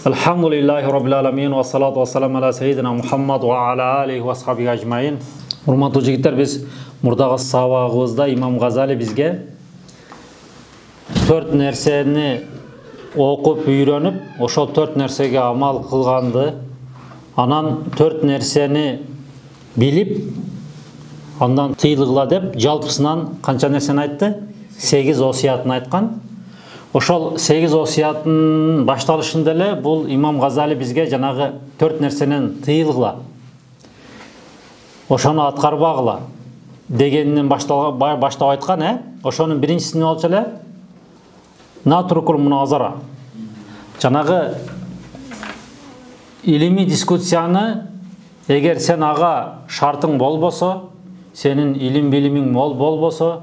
Elhamdülillahi Rabbil alamin ve salatu ve salam ala seyyidina Muhammad ve ala alihi ve ashabihi ajmain. Урматтуу жигиттер, биз мурдагы сабагыбызда Имам Газали бизге 4 нерсени окуп үйрөнүп, ошол 4 нерсеге амал кылганды, анан 4 нерсени билип, андан тыйылгыла деп жалпысынан канча нерсени айтты? 8 осуятын айткан. Ошол 8 осуяттын башталышында эле бул Имам Газали бизге жанагы 4 нерсенен тыйылгыла, ошону аткарбагыла дегенинен баштап айткан. Ошонун биринчиси эмне болчу эле? Натрукул муназара. Жанагы илимий дискуссияны, эгер сен ага шартың болбосо, сенин илим билимиң мол болбосо,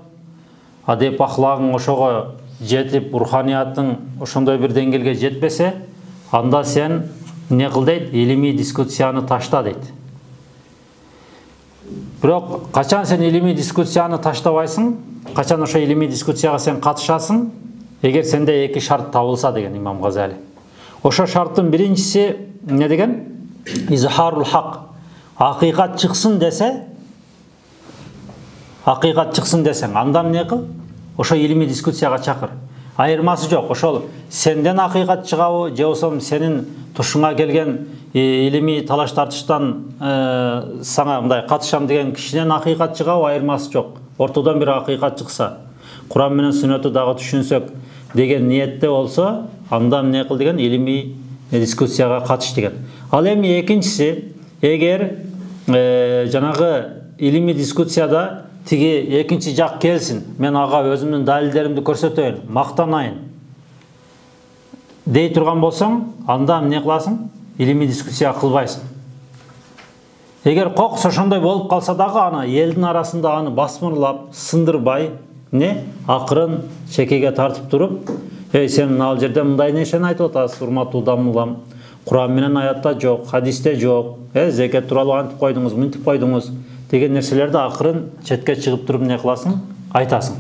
адеп ахлагың ошого жетип, руханиятың ошондой бир деңгээлге жетпесе, анда сен эмне кыл дейт? Илимий дискуссияны ташта дейт. Бирок качан сен илимий дискуссияны таштабайсың, качан ошо илимий дискуссияга сен катышасың? Эгер сенде 2 шарт табылса деген Имам Газали. Ошо шарттын биринчиси эмне деген? Изхарул хак. Акыйкат чыксын десе, акыйкат чыксын десең, анда эмне кыл? Ошо илимий дискуссияга чакыр. Айырмасы жок. Ошол сенден акыйкат чыгабы, же болсо сенин тушуңа келген илимий талаш тартыштан саңа мындай катышам деген кишинен акыйкат чыгабы, айырмасы жок. Ортодон бир акыйкат чыкса, Куран менен сүннөтү дагы түшүнсөк деген ниетте болсо, анда эмне кыл деген? Илимий дискуссияга катыш деген. Ал эми экинчиси, эгер жанагы илимий дискуссияда тиги экинчи жак келсин, мен ага өзүмдүн далилдеримди көрсөтөйүн, мактанайын дей турган болсоң, анда эмне кыласың? Илимий дискуссия кылбайсың. Эгер кокус ошондой болуп калса дагы, аны элдин арасында аны басмырлап, сындырбай, акырын чекеге тартып туруп, сен ал жерде мындай нерсени айтып атасыз, урматтуу дамылам, Куран менен аятта жок, хадисте жок, зекет тууралуу антип койдуңуз, мынтип койдуңуз деген нерселерди акырын четке чыгып туруп эмне кыласың? Айтасың.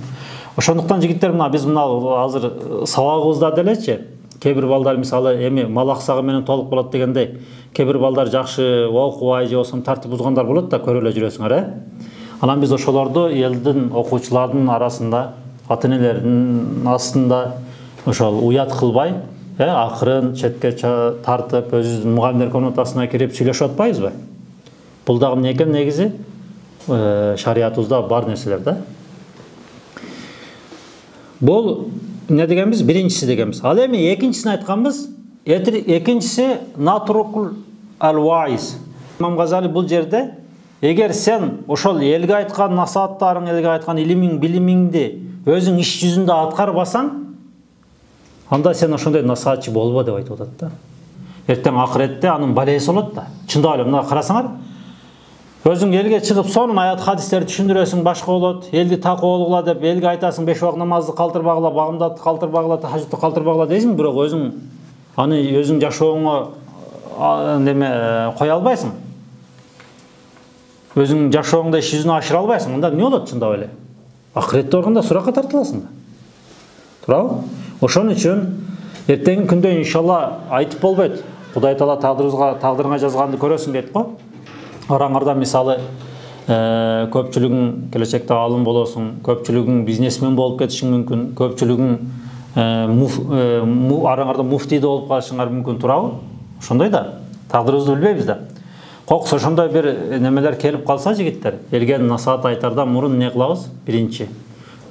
Ошондуктан жигиттер, биз азыр сабагыбызда делечи, кээ бир балдар мисалы эми мал аксагы менен толук болот дегендей, кээ бир балдар жакшы окубай же болсо тартип бузгандар болот да, көрүп эле жүрөсүңөр. Анан биз ошолорду элдин, окуучулардын арасында, ата-энелердин астында ошол уят кылбай, акырын четке тартып, өзүбүздүн мугалимдер комнатасына кирип сүйлөшүп атпайбызбы? Бул дагы эмне экен негизи? Шариятыбызда бар нерселер да. Бул эмне дегенбиз? Биринчиси дегенбиз. Ал эми экинчисин айтканбыз. Экинчиси натрукул ал-ваиз. Имам Газали бул жерде, эгер сен ошол элге айткан насааттарың, элге айткан илимиң, билимиңди өзүң иш жүзүндө аткарбасаң, анда сен ошондой насаатчы болбо деп айтып атат да. Эртең акыретте анын балеси болот да. Чындап эле мына карасаңар, өзүң элге чыгып сонун аят хадистерди түшүндүрөсүң, башка болот. Элди такыолугула деп элге айтасың, 5 убак намазды калтырбагыла, багымдатты калтырбагыла, тахажжудду калтырбагыла дейсиң, бирок өзүң аны өзүң жашооңо неме кое албайсың. Өзүң жашооңдо иш жүзүнө ашыра албайсың. Анда эмне болот чындап эле? Акыретте барганда суракка тартыласың да. Туурабы? Ошон үчүн эртеңки күндө иншалла айтып болбойт. Кудай Таала тагдырыңа жазганды көрөсүң дейт го. Араңарда мисалы көпчүлүгүң келечекте алым болосуң, көпчүлүгүң бизнесмен болуп кетишиң мүмкүн, көпчүлүгүң араңарда муфтий болуп калышыңар мүмкүн, туурабы? Ошондой да. Тагдырыбызды билбейбиз да. Кокус ошондой бир немелер келип калса жигиттер, элге насаат айтардан мурун эмне кылабыз? Биринчи,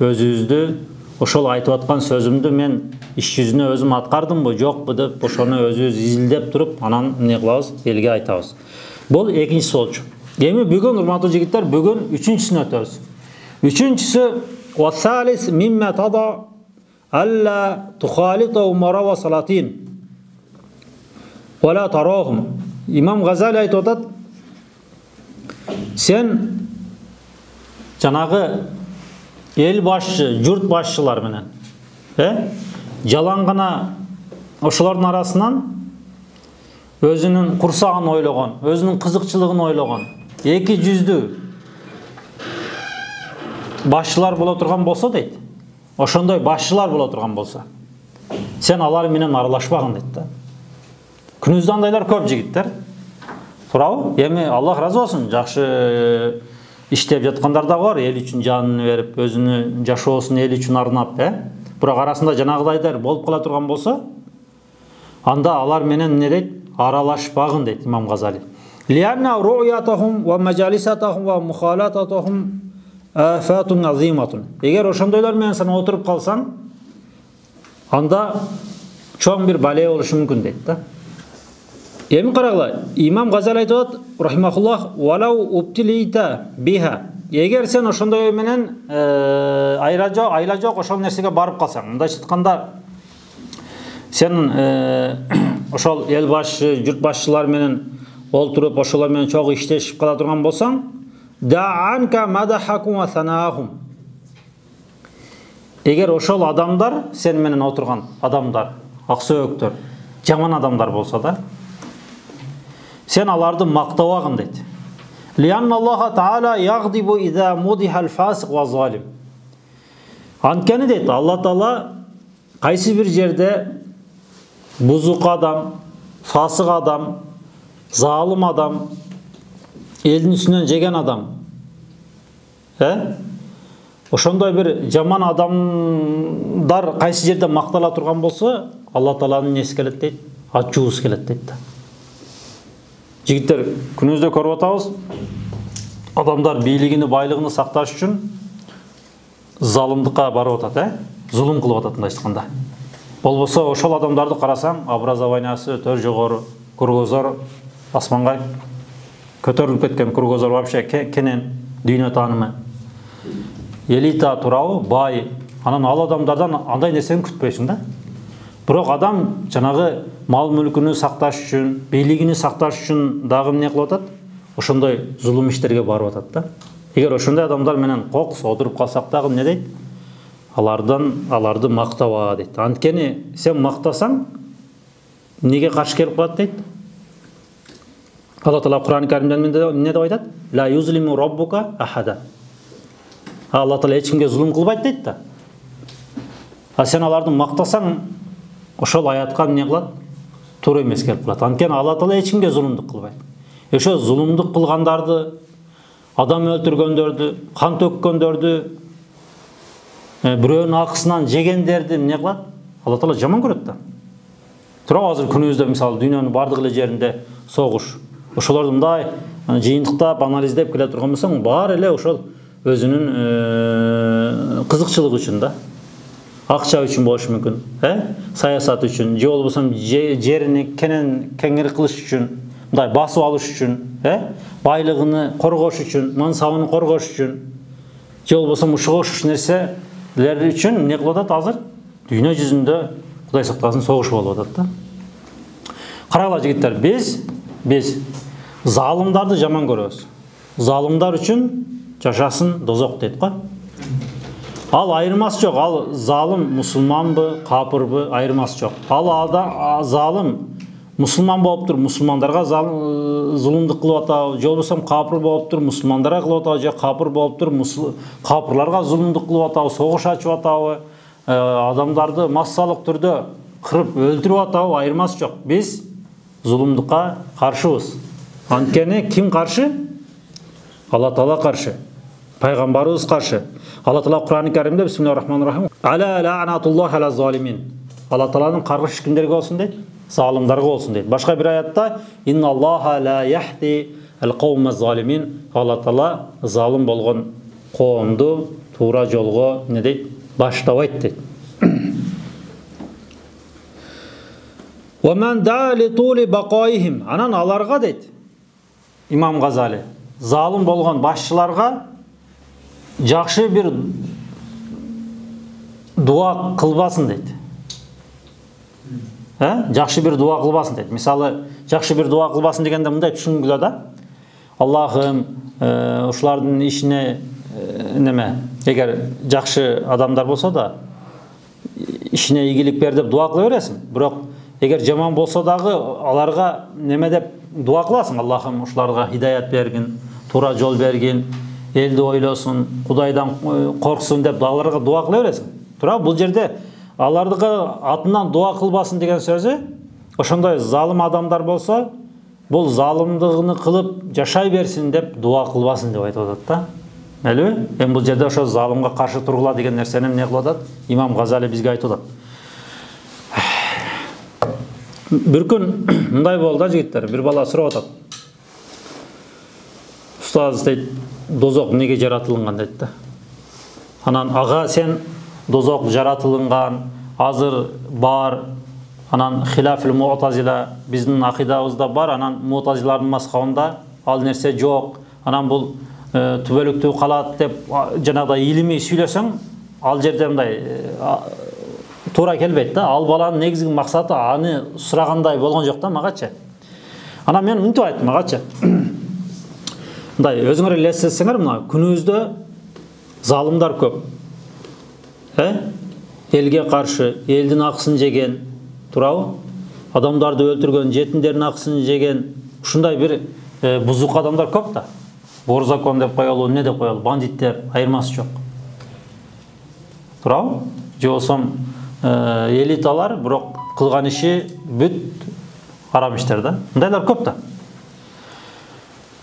өзүбүздү ошол айтып аткан сөзүмдү мен иш жүзүнө өзүм аткардымбы, жокпу деп ошону өзүбүз изилдеп туруп, анан эмне кылабыз? Элге айтабыз. Бул экинчиси болчу. Эми бүгүн урматтуу жигиттер, бүгүн үчүнчүсүнө өтөбүз. Үчүнчүсү васалис мимма тада алла тухалиту умара ва салатин вала тарахум. Имам Газали айтып атат, сен жанагы эл башчы, журт башчылар менен, жалаң гана ошолордун арасынан өзүнүн курсагын ойлогон, өзүнүн кызыкчылыгын ойлогон, эки жүздүү башчылар боло турган болсо дейт. Ошондой башчылар боло турган болсо, сен алар менен аралашпагын дейт да. Күнүздө андайлар көп жигиттер. Туурабы? Эми Аллах разы болсун, жакшы иштеп жаткандар да бар, эл үчүн жанын берип, өзүнүн жашоосун эл үчүн арнап, Бирок арасында жанагыдайлар болуп кала турган болсо, анда алар менен эмне дейт? Аралашпагын дейт Имам Газали. Лианна ру'ятахум ва маджалисатахум ва мухалататахум афатун азиматун. Эгер ошондойлор менен сен отуруп калсаң, анда чоң бир бале болушу мүмкүн дейт да. Эми карагыла, Имам Газали айтып атат, рахимахуллах, валау уптилита биха. Эгер сен ошондой менен айла жок ошол нерсеге барып калсаң, мындайча айтканда, сен ошол эл башчы, журт башчылар менен олтуруп, ошолор менен чогуу иштешип кала турган болсаң, даанка мадахакум ва санаахум. Эгер ошол адамдар, сен менен отурган адамдар, аксөөктөр, жаман адамдар болсо да, сен аларды мактабагын дейт. Лианна Аллаха Таала ягдибу иза мудихал фасик ва залим. Анткени дейт, Алла Таала кайсы бир жерде бузук адам, фасык адам, залым адам, элдин үстүнөн жеген адам, ошондой бир жаман адамдар кайсы жерде мактала турган болсо, Алла Тааланын несі келет дейт? Ачуусу келет дейт да. Жигиттер, күнүбүздө көрүп атабыз, адамдар бийлигини, байлыгын сакташ үчүн залымдыкка барып атат, зулум кылып атат мындай айтканда. Болбосо ошол адамдарды карасаң, образованиясы өтөр жогору, кургозор асманга көтөрүлүп кеткен, кургозор вообще кенен, дүйнө таанымы. Элита туурабы, бай, анан ал адамдардан андай нерсени күтпөйсүң да. Бирок адам жанагы мал мүлкүнү сакташ үчүн, бийлигини сакташ үчүн дагы эмне кылып атат? Ошондой зулум иштерге барып атат да. Эгер ошондой адамдар менен кокус отуруп калсак дагы эмне дейт? Аларды мактаба дейт. Анткени сен мактасаң, эмнеге каршы келип калат дейт? Алла Таала Кур'ан-ы Каримде эмне деп айтат? Ла юзлиму раббука ахада. Алла Таала эч кимге зулум кылбайт дейт да. А сен аларды мактасаң, ошол аятка эмне кылат? Туура эмес келип калат. Анткени Алла Таала эч кимге зулумдук кылбайт. Ошо зулумдук кылгандарды, адам өлтүргөндөрдү, кан төккөндөрдү, бирөөнүн акысынан жегендерди эмне кылат? Алла Таала жаман көрөт да. Тура азыр күнүбүздө мисалы дүйнөнүн бардык эле жеринде согуш. Ошолорду мындай жыйынтыктап, анализдеп келе турган болсоң, баары эле ошол өзүнүн кызыкчылыгы үчүн да. Акча үчүн болушу мүмкүн, саясат үчүн, же болбосо жерини кеңири кылыш үчүн, мындай басып алыш үчүн, байлыгыны коргош үчүн, мансабын коргош үчүн, же болбосо ушуга окшош нерселер үчүн эмне кылып атат азыр? Дүйнө жүзүндө Кудай сактасын согуш болуп атат да. Карагыла жигиттер, биз залымдарды жаман көрөбүз. Залымдар үчүн жашасын дозок дейт го. Ал айырмасы жок. Ал залым мусулманбы, капырбы, айырмасы жок. Ал залым мусулман болуп туруп, мусулмандарга зулумдук кылып атабы, же болбосо капыр болуп туруп, мусулмандарга кылып атабы, же капыр болуп туруп, капырларга зулумдук кылып атабы, согуш ачып атабы, адамдарды массалык түрдө кырып өлтүрүп атабы, айырмасы жок. Биз зулумдукка каршыбыз. Анткени ким каршы? Алла Таала каршы. Пайгамбарыбыз каршы. Алла Таала Кур'ан-ы Каримде бисмиллахир-рахманир-рахим. Аля ла'натуллахи аля залимин. Алла Тааланын каргышы кимдерге болсун дейт? Залымдарга болсун дейт. Башка бир аятта инналлаха ла яхди ал-кавма залимин. Алла Таала залым болгон коомду туура жолго эмне дейт? Баштабайт дейт. Ва ман да ли тули бакаихим. Анан аларга дейт Имам Газали, залым болгон башчыларга жакшы бир дуа кылбасын дейт. Жакшы бир дуа кылбасын дейт. Мисалы, жакшы бир дуа кылбасын дегенде мындай түшүнгүлө да. Аллахым, ушулардын ишине неме, эгер жакшы адамдар болсо да, ишине ийгилик бер деп дуа кыла бересиң. Бирок эгер жаман болсо дагы аларга неме деп дуа кыласың. Аллахым, ушуларга хидаят бергин, туура жол бергин, элди ойлосун, Кудайдан корксун деп аларга дуа кыла бересиң. Тура бул жерде алардыгы атынан дуа кылбасын деген сөзү, ошондой залым адамдар болсо, бул залымдыгын кылып жашай берсин деп дуа кылбасын деп айтып атат да. Мелби? Эми бул жерде ошо залымга каршы тургула деген нерсени эмне кылып атат? Имам Газали бизге айтып атат. Bir gün мындай болду да жигиттер, bir бала сурап атат. Устаз дейт, дозок неге жаратылган дейт да. Анан ага сен дозок жаратылган, азыр бар, анан хилафил муътазила биздин акыйдабызда бар, анан муътазилардын мазхабында ал нерсе жок. Анан бул түбөлүктүү калат деп жанагыдай илимий сүйлөсөң, ал жерде мындай туура келбейт да. Ал баланын негизги максаты аны сурагандай болгон жок да магачы. Анан мен мынтип айттым магачы. Мындай өзүңөр эле эстесеңер, мына күнүбүздө залымдар көп. Элге каршы элдин акысын жеген, туурабы? Адамдарды өлтүргөн, жетимдердин акысын жеген, ушундай бир бузук адамдар көп да. Бор закон деп коелу, эмне деп коелу, бандиттер, айырмасы жок. Туурабы? Же болсо элиталар бирок кылган иши бүт арам иштер да. Мындайлар көп да.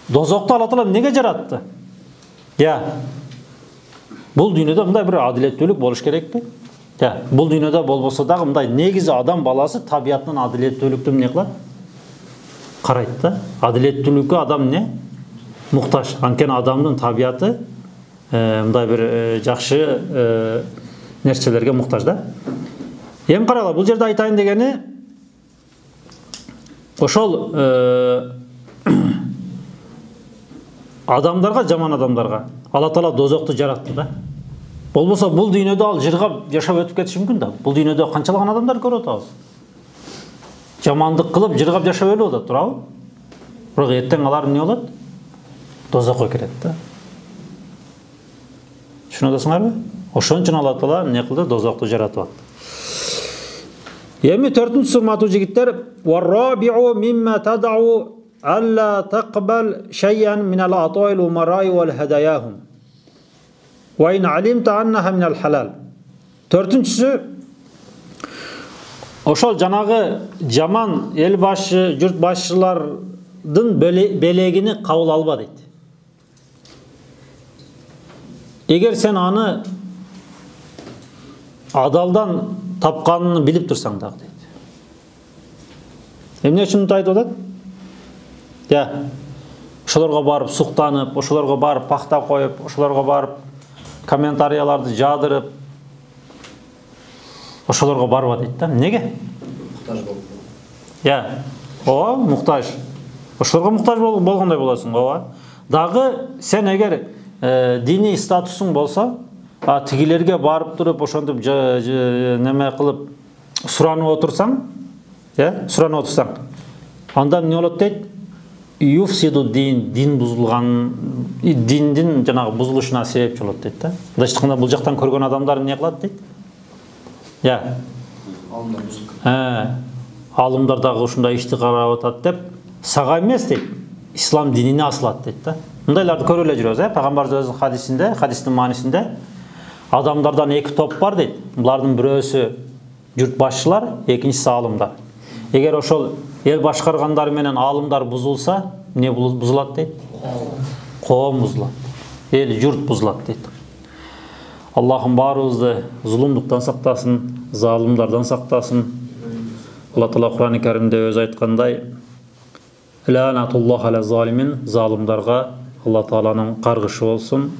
Дозокту Алла Таала неге жаратты? Бул дүйнөдө мындай бир адилеттүүлүк болуш керекпи? Бул дүйнөдө болбосо дагы мындай негизи адам баласы табиятынан адилеттүүлүктү эмне кылат? Карайт да. Адилеттүүлүккө адам эмне? Муктаж. Анткени адамдын табияты мындай бир жакшы нерселерге муктаж да. Эми карагыла, бул жерде айтайын дегени ошол адамдарга, жаман адамдарга Алла Таала дозокту жаратты да. Болбосо бул дүйнөдө ал жыргап жашап өтүп кетиши мүмкүн да. Бул дүйнөдө канчалаган адамдар көрүп атабыз. Жамандык кылып жыргап жашап өлүп атат, туурабы? Бирок эртең алар эмне болот? Дозокко кирет да. Түшүнүп атасыңарбы? Ошон үчүн Алла Таала эмне кылды? Дозокту жаратып атты. Эми 4-сү урматтуу жигиттер, "Варраби'у мимма тад'у алла тaqbal shay'an min al-ata'il umara'i wal hadayahum. Wa in 'alimta annaha min al-halal." 4-сү ошол жанагы жаман эл башы, журт башчылардын белегини кабыл алба дейт. Эгер сен аны адалдан тапканын билип турсаң дагы дейт. Эмне үчүн айтып атат? Ошолорго барып суктанып, ошолорго барып пахта коюп, ошолорго барып комментарияларды жадырып, ошолорго барба дейт да. Неге? Муктаж болуп. Муктаж. Ошолорго муктаж болгондой болосуң, Дагы сен эгер диний статусуң болсо, тигилерге барып туруп, ошондуп неме кылып суранып отурсаң, анда эмне болот дейт? Юфсиду дин бузулган, диндин жанагы бузулушуна себепчи болот дейт да. Мындай айтканда бул жактан көргөн адамдар эмне кылат дейт? Алымдар дагы ушундай ишти карап атат деп, сага эмес дейт, ислам динине асылат дейт да. Мындайларды көрүп эле жүрөбүз, Пайгамбарыбыз өзүнүн хадисинде, хадистин маанисинде адамдардан эки топ бар дейт. Булардын бирөөсү журт башчылар, экинчиси алымдар. Эгер ошол эл башкаргандар менен алымдар бузулса, эмне бузулат дейт? Коом бузулат. Эл журт бузулат дейт. Аллахым баарыбызды зулумдуктан сактасын, залымдардан сактасын. Алла Таала Кур'ан-ы Каримде өзү айткандай: "Ла'натуллахи аля залимин", залымдарга Алла Тааланын каргышы болсун.